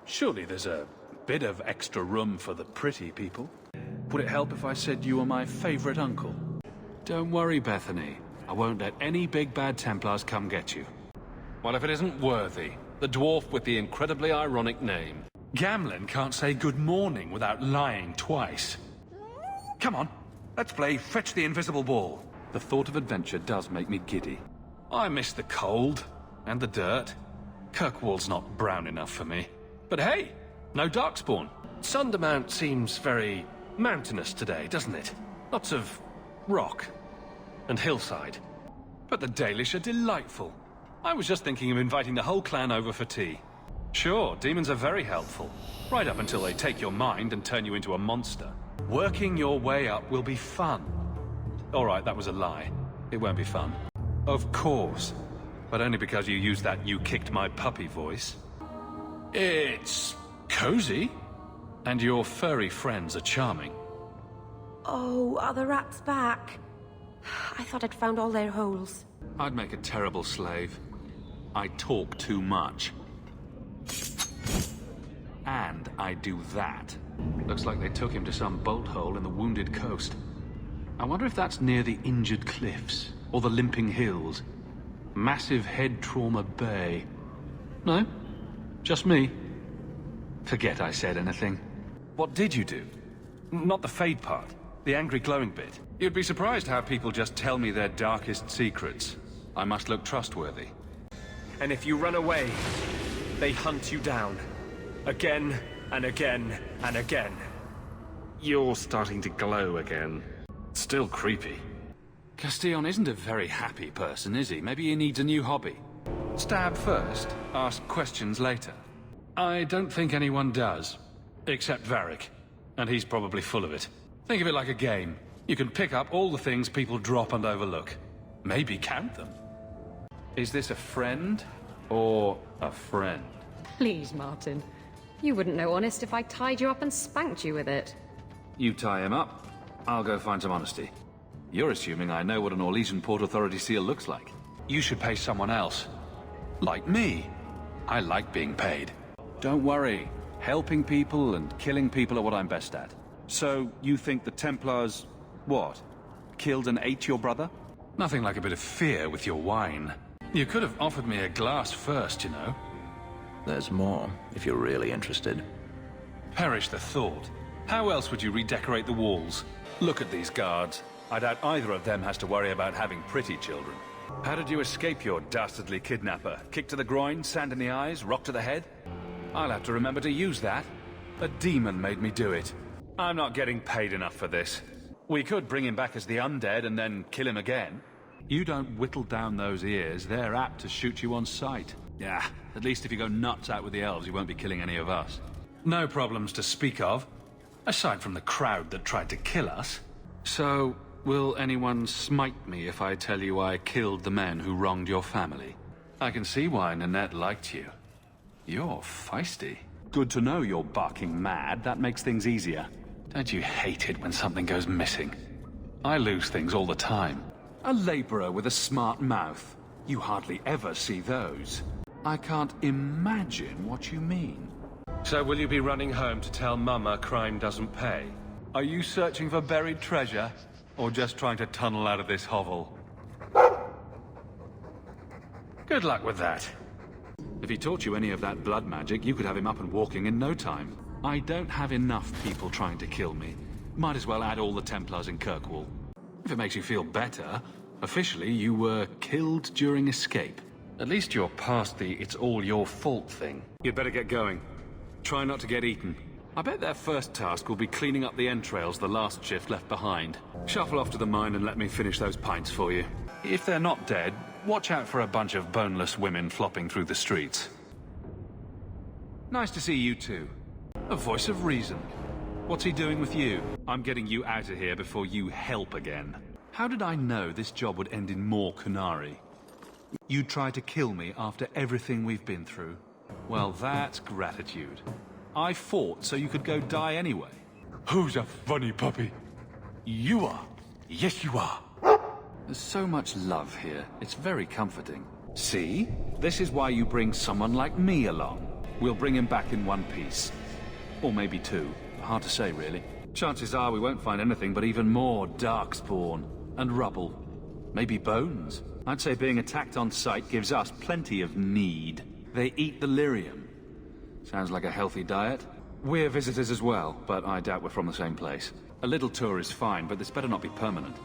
Surely there's a bit of extra room for the pretty people. Would it help if I said you were my favorite uncle? Don't worry, Bethany. I won't let any big bad Templars come get you. Well, if it isn't Worthy, the dwarf with the incredibly ironic name. Gamlin can't say good morning without lying twice. Come on, let's play Fetch the Invisible Ball. The thought of adventure does make me giddy. I miss the cold and the dirt. Kirkwall's not brown enough for me. But hey, no Darkspawn. Sundermount seems very mountainous today, doesn't it? Lots of rock and hillside. But the Dalish are delightful. I was just thinking of inviting the whole clan over for tea. Sure, demons are very helpful. Right up until they take your mind and turn you into a monster. Working your way up will be fun. Alright, that was a lie. It won't be fun. Of course. But only because you used that "you kicked my puppy" voice. It's cozy. And your furry friends are charming. Oh, are the rats back? I thought I'd found all their holes. I'd make a terrible slave. I talk too much. And I do that. Looks like they took him to some bolt hole in the Wounded Coast. I wonder if that's near the Injured Cliffs, or the Limping Hills. Massive Head Trauma Bay. No? Just me? Forget I said anything. What did you do? Not the fade part. The angry glowing bit. You'd be surprised how people just tell me their darkest secrets. I must look trustworthy. And if you run away, they hunt you down. Again, and again, and again. You're starting to glow again. Still creepy. Castillon isn't a very happy person, is he? Maybe he needs a new hobby. Stab first, ask questions later. I don't think anyone does. Except Varric. And he's probably full of it. Think of it like a game. You can pick up all the things people drop and overlook. Maybe count them. Is this a friend or a friend? Please, Martin. You wouldn't know honest if I tied you up and spanked you with it. You tie him up, I'll go find some honesty. You're assuming I know what an Orlesian Port Authority seal looks like. You should pay someone else. Like me. I like being paid. Don't worry. Helping people and killing people are what I'm best at. So, you think the Templars... what? Killed and ate your brother? Nothing like a bit of fear with your wine. You could have offered me a glass first, you know. There's more, if you're really interested. Perish the thought. How else would you redecorate the walls? Look at these guards. I doubt either of them has to worry about having pretty children. How did you escape your dastardly kidnapper? Kick to the groin, sand in the eyes, rock to the head? I'll have to remember to use that. A demon made me do it. I'm not getting paid enough for this. We could bring him back as the undead and then kill him again. You don't whittle down those ears, they're apt to shoot you on sight. Yeah, at least if you go nuts out with the elves, you won't be killing any of us. No problems to speak of, aside from the crowd that tried to kill us. So, will anyone smite me if I tell you I killed the men who wronged your family? I can see why Nanette liked you. You're feisty. Good to know you're barking mad, that makes things easier. Don't you hate it when something goes missing? I lose things all the time. A laborer with a smart mouth. You hardly ever see those. I can't imagine what you mean. So will you be running home to tell Mama crime doesn't pay? Are you searching for buried treasure? Or just trying to tunnel out of this hovel? Good luck with that. If he taught you any of that blood magic, you could have him up and walking in no time. I don't have enough people trying to kill me. Might as well add all the Templars in Kirkwall. If it makes you feel better, officially you were killed during escape. At least you're past the "it's all your fault" thing. You'd better get going. Try not to get eaten. I bet their first task will be cleaning up the entrails the last shift left behind. Shuffle off to the mine and let me finish those pints for you. If they're not dead, watch out for a bunch of boneless women flopping through the streets. Nice to see you too. A voice of reason. What's he doing with you? I'm getting you out of here before you help again. How did I know this job would end in more Kunari? You'd try to kill me after everything we've been through. Well, that's gratitude. I fought so you could go die anyway. Who's a funny puppy? You are. Yes, you are. There's so much love here. It's very comforting. See? This is why you bring someone like me along. We'll bring him back in one piece. Or maybe two. Hard to say, really. Chances are we won't find anything but even more darkspawn and rubble. Maybe bones. I'd say being attacked on sight gives us plenty of need. They eat the lyrium. Sounds like a healthy diet. We're visitors as well, but I doubt we're from the same place. A little tour is fine, but this better not be permanent.